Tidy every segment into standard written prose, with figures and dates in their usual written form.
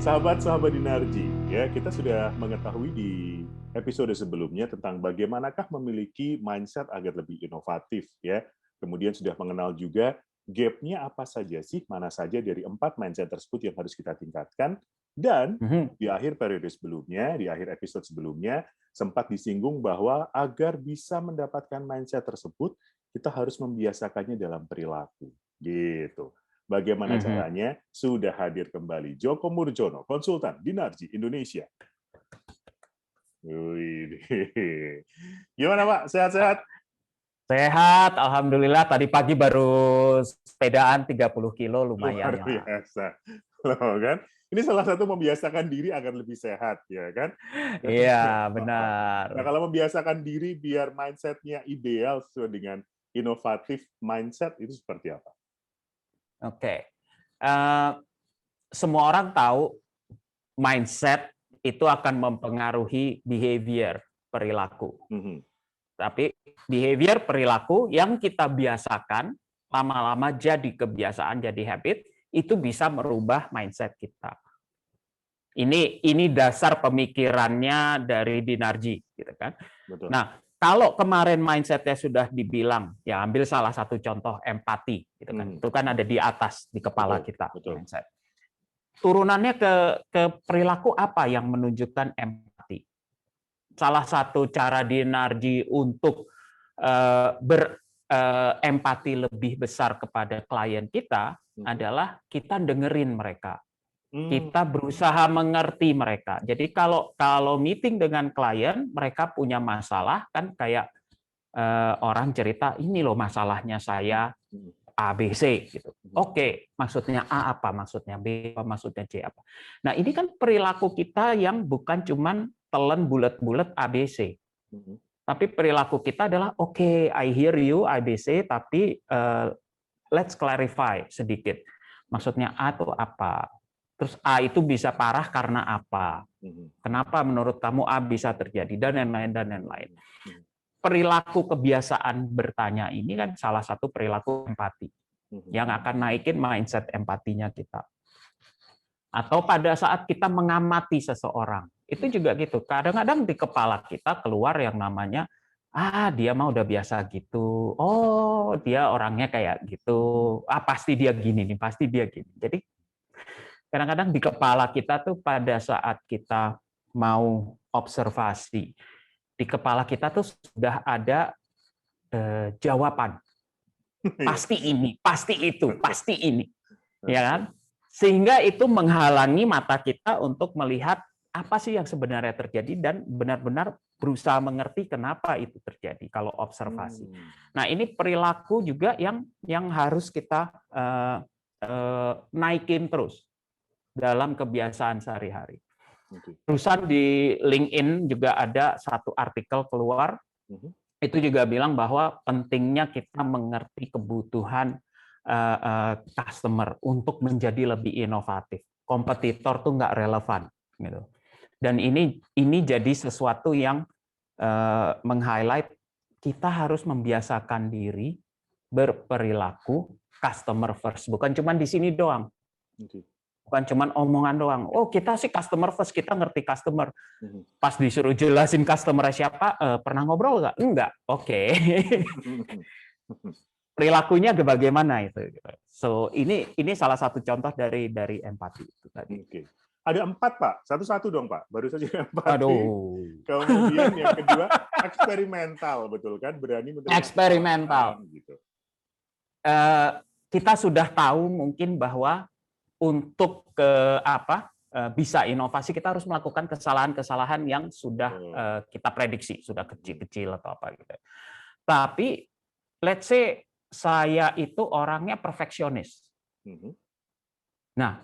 Sahabat-sahabat Dinarji, ya kita sudah mengetahui di episode sebelumnya tentang bagaimanakah memiliki mindset agar lebih inovatif, ya. Kemudian sudah mengenal juga gap-nya apa saja sih, mana saja dari 4 mindset tersebut yang harus kita tingkatkan. Dan di akhir periode sebelumnya, di akhir episode sebelumnya, sempat disinggung bahwa agar bisa mendapatkan mindset tersebut, kita harus membiasakannya dalam perilaku. Gitu. Bagaimana caranya? Sudah hadir kembali Joko Murjono, konsultan Dinarji Indonesia. Wih, gimana Pak? Sehat-sehat? Sehat, alhamdulillah. Tadi pagi baru sepedaan 30 kilo, lumayan Luar lah. biasa. Loh, kan? Ini salah satu membiasakan diri agar lebih sehat, ya kan? Iya, benar. Nah, kalau membiasakan diri biar mindset-nya ideal sesuai dengan inovatif mindset, itu seperti apa? Oke. Semua orang tahu mindset itu akan mempengaruhi behavior, perilaku. Tapi behavior, perilaku yang kita biasakan, lama-lama jadi kebiasaan, jadi habit, itu bisa merubah mindset kita. Ini dasar pemikirannya dari Dinarji, gitu kan. Betul. Nah, kalau kemarin mindsetnya sudah dibilang, ya ambil salah satu contoh empati, gitu kan. Itu kan ada di atas di kepala kita mindset. Turunannya ke perilaku apa yang menunjukkan empati? Salah satu cara Dinarji untuk berempati lebih besar kepada klien kita adalah kita dengerin mereka. Kita berusaha mengerti mereka. Jadi kalau meeting dengan klien, mereka punya masalah, kan kayak orang cerita, ini loh masalahnya saya A, B, C. Gitu. Oke, maksudnya A apa, maksudnya B apa, maksudnya C apa. Nah ini kan perilaku kita yang bukan cuman telan bulat-bulat A, B, C. Tapi perilaku kita adalah, oke, I hear you, A, B, C, tapi let's clarify sedikit. Maksudnya A itu apa? Terus A itu bisa parah karena apa? Kenapa menurut kamu A bisa terjadi? Dan lain-lain, dan lain-lain. Perilaku kebiasaan bertanya ini kan salah satu perilaku empati yang akan naikin mindset empatinya kita. Atau pada saat kita mengamati seseorang, itu juga gitu. Kadang-kadang di kepala kita keluar yang namanya, dia mah udah biasa gitu. Oh, dia orangnya kayak gitu. Pasti dia gini nih, pasti dia gini. Jadi kadang-kadang di kepala kita tuh pada saat kita mau observasi, di kepala kita tuh sudah ada jawaban. Pasti ini, pasti itu, pasti ini. Ya kan? Sehingga itu menghalangi mata kita untuk melihat apa sih yang sebenarnya terjadi dan benar-benar berusaha mengerti kenapa itu terjadi kalau observasi. Nah, ini perilaku juga yang harus kita naikin terus dalam kebiasaan sehari-hari. Terusan di LinkedIn juga ada satu artikel keluar, itu juga bilang bahwa pentingnya kita mengerti kebutuhan customer untuk menjadi lebih inovatif. Kompetitor tuh nggak relevan, gitu. Dan ini jadi sesuatu yang meng-highlight kita harus membiasakan diri berperilaku customer first, bukan cuma di sini doang. Bukan cuma omongan doang. Oh, kita sih customer first, kita ngerti customer. Pas disuruh jelasin customer siapa, pernah ngobrol nggak? Enggak. Oke. Perilakunya bagaimana itu? So, ini salah satu contoh dari empati itu tadi. Ada 4, Pak. Satu-satu dong, Pak. Baru saja empati. Aduh. Kemudian yang kedua, eksperimental, betul kan? Berani menerima eksperimental. Gitu. Kita sudah tahu mungkin bahwa untuk bisa inovasi kita harus melakukan kesalahan-kesalahan yang sudah kita prediksi, sudah kecil-kecil atau apa gitu. Tapi let's say saya itu orangnya perfeksionis. Nah,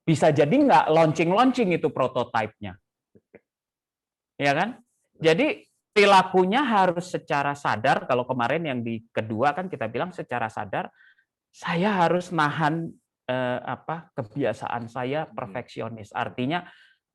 bisa jadi nggak launching itu prototipenya. Ya kan? Jadi perilakunya harus secara sadar. Kalau kemarin yang di kedua kan kita bilang secara sadar, saya harus nahan kebiasaan saya perfeksionis. Artinya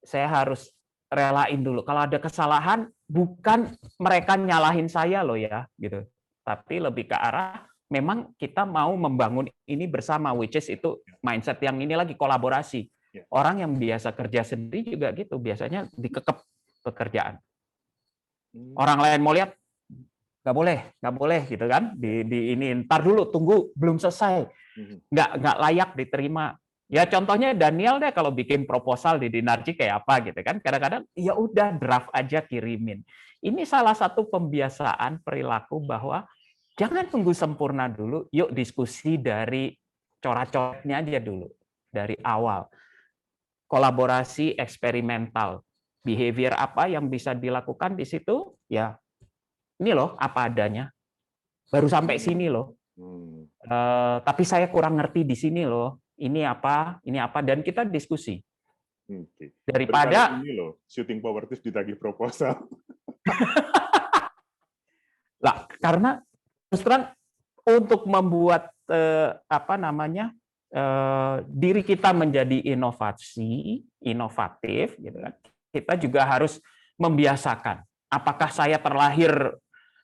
saya harus relain dulu. Kalau ada kesalahan, bukan mereka nyalahin saya loh ya, gitu. Tapi lebih ke arah memang kita mau membangun ini bersama, which is itu mindset yang ini lagi kolaborasi. Ya. Orang yang biasa kerja sendiri juga gitu, biasanya dikekep pekerjaan. Orang lain mau lihat, nggak boleh gitu kan, di ini, ntar dulu, tunggu, belum selesai, nggak layak diterima. Ya contohnya Daniel deh, kalau bikin proposal di Dinarji kayak apa gitu kan, kadang-kadang ya udah draft aja kirimin. Ini salah satu pembiasaan perilaku bahwa jangan tunggu sempurna dulu, yuk diskusi dari corak-coraknya aja dulu, dari awal. Kolaborasi eksperimental, behavior apa yang bisa dilakukan di situ, ya ini loh apa adanya, baru sampai sini loh. Tapi saya kurang ngerti di sini loh, ini apa, dan kita diskusi. Daripada ini loh, shooting power tips ditagih proposal. Lah, karena terus terang untuk membuat diri kita menjadi inovatif, gitu kan, kita juga harus membiasakan. Apakah saya terlahir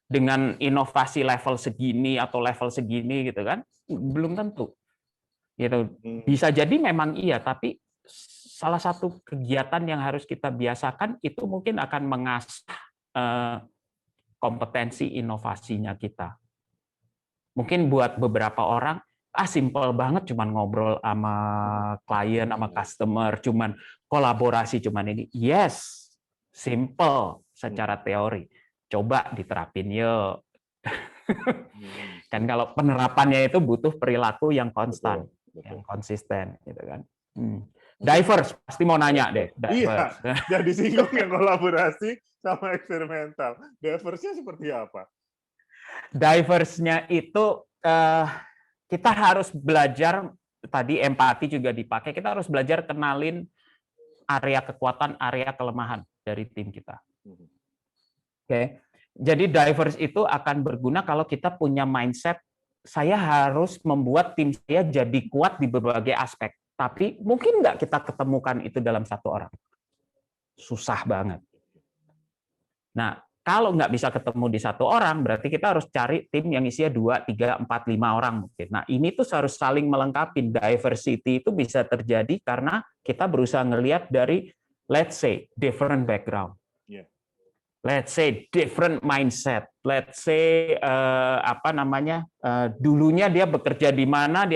dengan inovasi level segini atau level segini, gitu kan? Belum tentu. Gitu. Bisa jadi memang iya, tapi salah satu kegiatan yang harus kita biasakan itu mungkin akan mengasah kompetensi inovasinya kita. Mungkin buat beberapa orang, simple banget, cuman ngobrol sama klien, sama customer, cuman kolaborasi, cuman ini. Yes, simple secara teori. Coba diterapin yuk. Kan kalau penerapannya itu butuh perilaku yang konstan, yang konsisten, gitu kan. Diverse, pasti mau nanya deh. Diverse. Iya, jadi singgung yang kolaborasi sama eksperimental. Diverse-nya seperti apa? Diverse-nya itu kita harus belajar, tadi empati juga dipakai, kita harus belajar kenalin area kekuatan, area kelemahan dari tim kita. Oke. Jadi diverse itu akan berguna kalau kita punya mindset, saya harus membuat tim saya jadi kuat di berbagai aspek. Tapi mungkin nggak kita ketemukan itu dalam satu orang. Susah banget. Nah, kalau nggak bisa ketemu di satu orang, berarti kita harus cari tim yang isinya 2, 3, 4, 5 orang mungkin. Nah, ini tuh harus saling melengkapi. Diversity itu bisa terjadi karena kita berusaha ngelihat dari, let's say, different background. Let's say different mindset. Let's say dulunya dia bekerja di mana,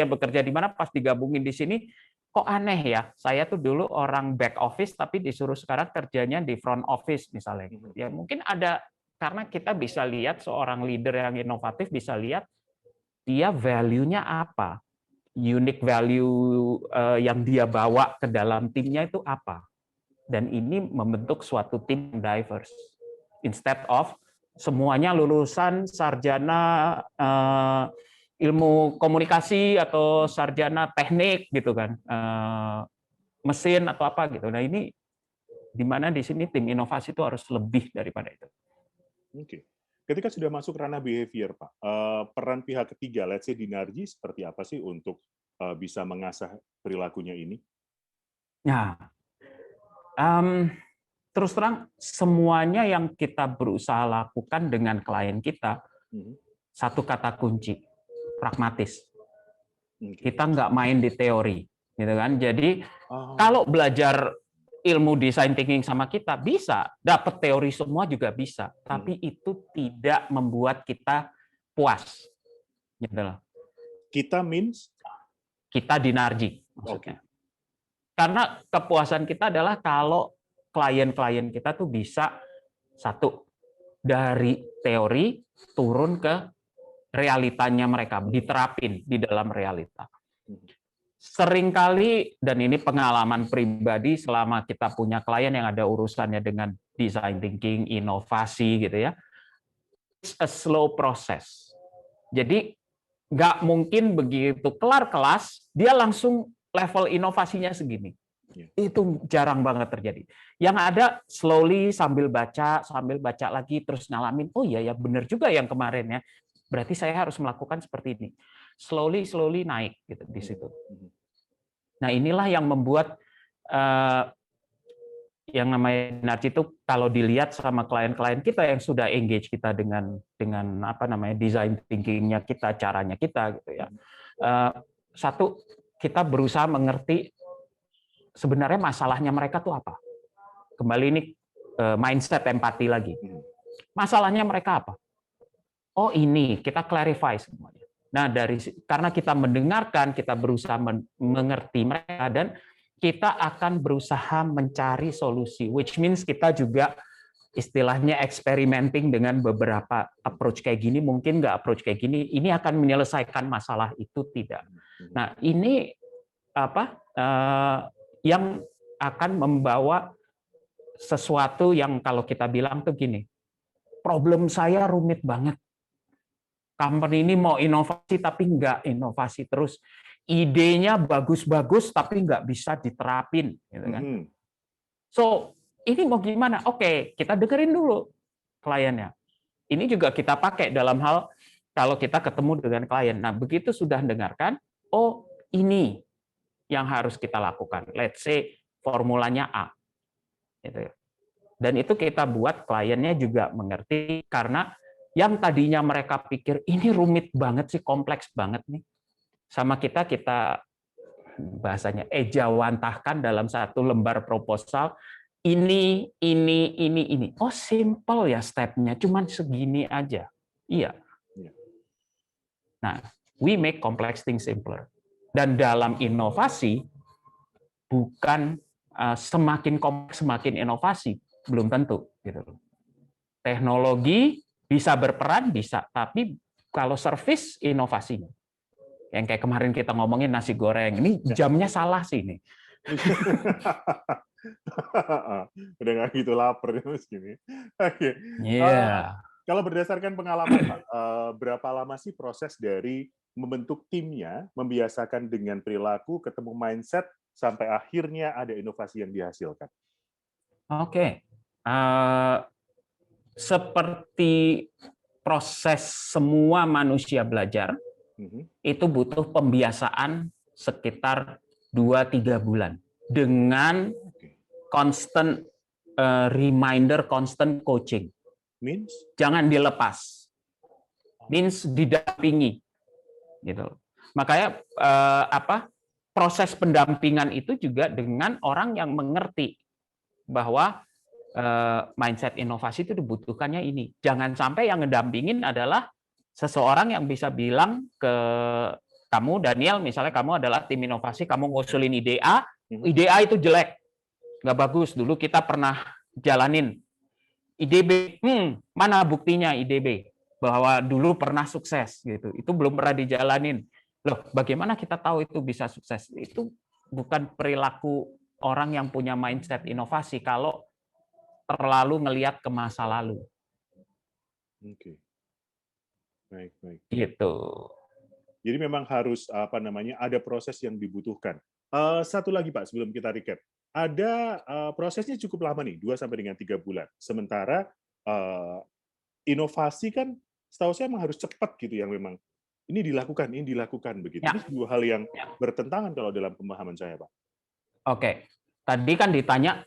pas digabungin di sini kok aneh ya. Saya tuh dulu orang back office tapi disuruh sekarang kerjanya di front office misalnya. Ya mungkin ada, karena kita bisa lihat seorang leader yang inovatif, bisa lihat dia value-nya apa. Unique value yang dia bawa ke dalam timnya itu apa. Dan ini membentuk suatu tim diverse. Instead of semuanya lulusan sarjana ilmu komunikasi atau sarjana teknik gitu kan, mesin atau apa gitu. Nah ini di mana di sini tim inovasi itu harus lebih daripada itu. Oke. Ketika sudah masuk ranah behavior, Pak, peran pihak ketiga, let's say Dinarji, seperti apa sih untuk bisa mengasah perilakunya ini? Nah, terus terang, semuanya yang kita berusaha lakukan dengan klien kita, satu kata kunci, pragmatis. Kita nggak main di teori, gitu kan? Jadi kalau belajar ilmu design thinking sama kita bisa, dapat teori semua juga bisa, tapi itu tidak membuat kita puas, gitu loh. Kita means? Kita Dinarji, maksudnya. Karena kepuasan kita adalah kalau klien-klien kita tuh bisa, satu, dari teori turun ke realitanya mereka, diterapin di dalam realita. Seringkali, dan ini pengalaman pribadi selama kita punya klien yang ada urusannya dengan design thinking, inovasi gitu ya, it's a slow process. Jadi nggak mungkin begitu kelar kelas, dia langsung level inovasinya segini. Itu jarang banget terjadi. Yang ada slowly sambil baca lagi, terus ngalamin, oh iya ya benar juga yang kemarin ya. Berarti saya harus melakukan seperti ini. Slowly naik gitu di situ. Nah inilah yang membuat yang namanya Dinarji itu kalau dilihat sama klien-klien kita yang sudah engage kita dengan design thinking-nya kita, caranya kita gitu ya. Satu, kita berusaha mengerti sebenarnya masalahnya mereka tuh apa? Kembali ini mindset empati lagi. Masalahnya mereka apa? Oh ini, kita clarify semuanya. Nah, karena kita mendengarkan, kita berusaha mengerti mereka, dan kita akan berusaha mencari solusi, which means kita juga istilahnya experimenting dengan beberapa approach kayak gini, mungkin nggak approach kayak gini, ini akan menyelesaikan masalah itu, tidak. Nah, ini yang akan membawa sesuatu yang kalau kita bilang tuh gini, problem saya rumit banget. Company ini mau inovasi tapi nggak inovasi terus. Idenya bagus-bagus tapi nggak bisa diterapin. Gitu kan. So, ini mau gimana? Oke, kita dengerin dulu kliennya. Ini juga kita pakai dalam hal kalau kita ketemu dengan klien. Nah, begitu sudah dengarkan, oh ini yang harus kita lakukan. Let's say formulanya A. Gitu. Dan itu kita buat kliennya juga mengerti, karena yang tadinya mereka pikir ini rumit banget sih, kompleks banget nih, sama kita bahasanya ejawantahkan dalam satu lembar proposal, ini. Oh, simple ya stepnya, cuman segini aja. Iya. Nah, we make complex things simpler. Dan dalam inovasi, bukan semakin kompleks semakin inovasi, belum tentu. Gitu. Teknologi bisa berperan, bisa, tapi kalau service inovasinya. Yang kayak kemarin kita ngomongin nasi goreng, ini jamnya salah sih ini. Udah nggak gitu lapar ya Mas gini. Oke. Yeah. Kalau berdasarkan pengalaman Pak, berapa lama sih proses dari membentuk timnya, membiasakan dengan perilaku, ketemu mindset, sampai akhirnya ada inovasi yang dihasilkan? Oke. Seperti proses semua manusia belajar, itu butuh pembiasaan sekitar 2-3 bulan dengan constant reminder, constant coaching. Means? Jangan dilepas. Means didampingi. Gitu. Makanya proses pendampingan itu juga dengan orang yang mengerti bahwa mindset inovasi itu dibutuhkannya ini. Jangan sampai yang ngedampingin adalah seseorang yang bisa bilang ke kamu, Daniel, misalnya kamu adalah tim inovasi, kamu ngusulin ide A itu jelek, nggak bagus, dulu kita pernah jalanin. Ide B, mana buktinya ide B? Bahwa dulu pernah sukses, gitu. Itu belum pernah dijalanin. Loh, bagaimana kita tahu itu bisa sukses? Itu bukan perilaku orang yang punya mindset inovasi kalau terlalu ngelihat ke masa lalu. Oke. Baik. Gitu. Jadi memang harus ada proses yang dibutuhkan. Satu lagi Pak, sebelum kita recap. Ada prosesnya cukup lama nih, 2-3 bulan. Sementara inovasi kan setahu saya memang harus cepat gitu, yang memang ini dilakukan begitu. Ya. Ini dua hal yang bertentangan kalau dalam pemahaman saya, Pak. Oke. Tadi kan ditanya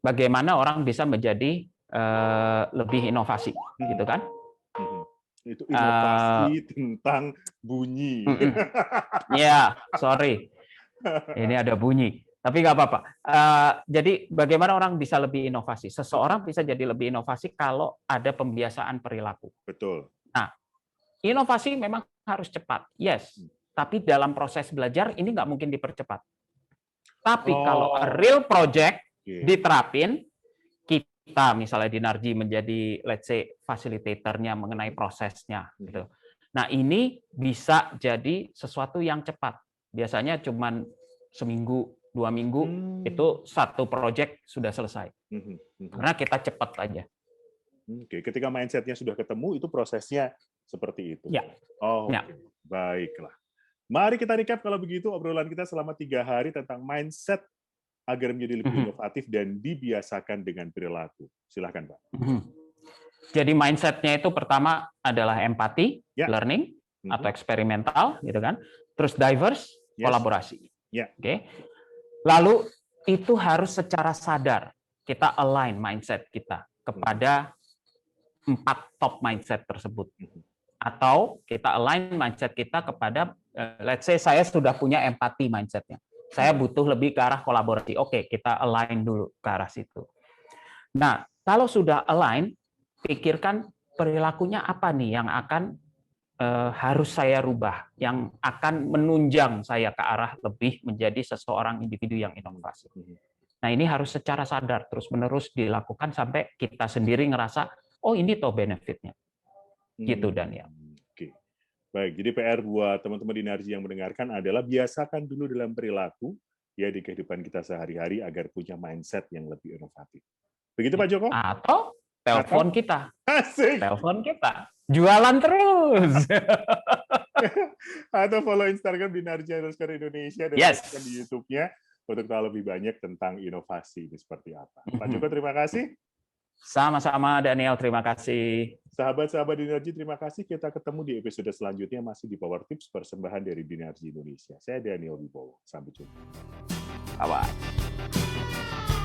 bagaimana orang bisa menjadi lebih inovasi, gitu kan? Itu inovasi tentang bunyi. Ya, sorry. Ini ada bunyi. Tapi nggak apa-apa. Jadi bagaimana orang bisa lebih inovasi? Seseorang bisa jadi lebih inovasi kalau ada pembiasaan perilaku. Betul. Nah, inovasi memang harus cepat, yes. Tapi dalam proses belajar ini nggak mungkin dipercepat. Tapi kalau a real project diterapin, kita misalnya di Narji menjadi let's say fasilitatornya mengenai prosesnya gitu. Nah, ini bisa jadi sesuatu yang cepat. Biasanya cuma seminggu, 2 minggu itu satu project sudah selesai. Karena kita cepat aja. Oke, ketika mindset-nya sudah ketemu, itu prosesnya seperti itu. Ya. Baiklah. Mari kita recap kalau begitu obrolan kita selama 3 hari tentang mindset agar menjadi lebih inovatif dan dibiasakan dengan perilaku. Silakan, Pak. Jadi mindset-nya itu pertama adalah empati, learning atau eksperimental, gitu kan. Terus diverse, kolaborasi. Oke. Lalu itu harus secara sadar kita align mindset kita kepada 4 top mindset tersebut. Atau kita align mindset kita kepada let's say saya sudah punya empati mindset-nya. Saya butuh lebih ke arah kolaborasi. Oke, kita align dulu ke arah situ. Nah, kalau sudah align, pikirkan perilakunya apa nih yang akan harus saya rubah, yang akan menunjang saya ke arah lebih menjadi seseorang individu yang inovasi. Nah, ini harus secara sadar terus-menerus dilakukan sampai kita sendiri ngerasa, oh ini toh benefitnya. Gitu, Daniel. Oke. Baik, jadi PR buat teman-teman di Narji yang mendengarkan adalah biasakan dulu dalam perilaku ya di kehidupan kita sehari-hari agar punya mindset yang lebih inovatif. Begitu Pak Joko? Atau telepon kita. Asik. Telepon kita. Jualan terus. Atau follow Instagram di Narji_Indonesia dan subscribe di YouTube-nya untuk tahu lebih banyak tentang inovasi ini seperti apa. Pak Joko, terima kasih. Sama-sama, Daniel. Terima kasih. Sahabat-sahabat Dinergy, terima kasih. Kita ketemu di episode selanjutnya masih di Power Tips, persembahan dari Dinergy Indonesia. Saya Daniel Wibowo. Sampai jumpa. Bye-bye.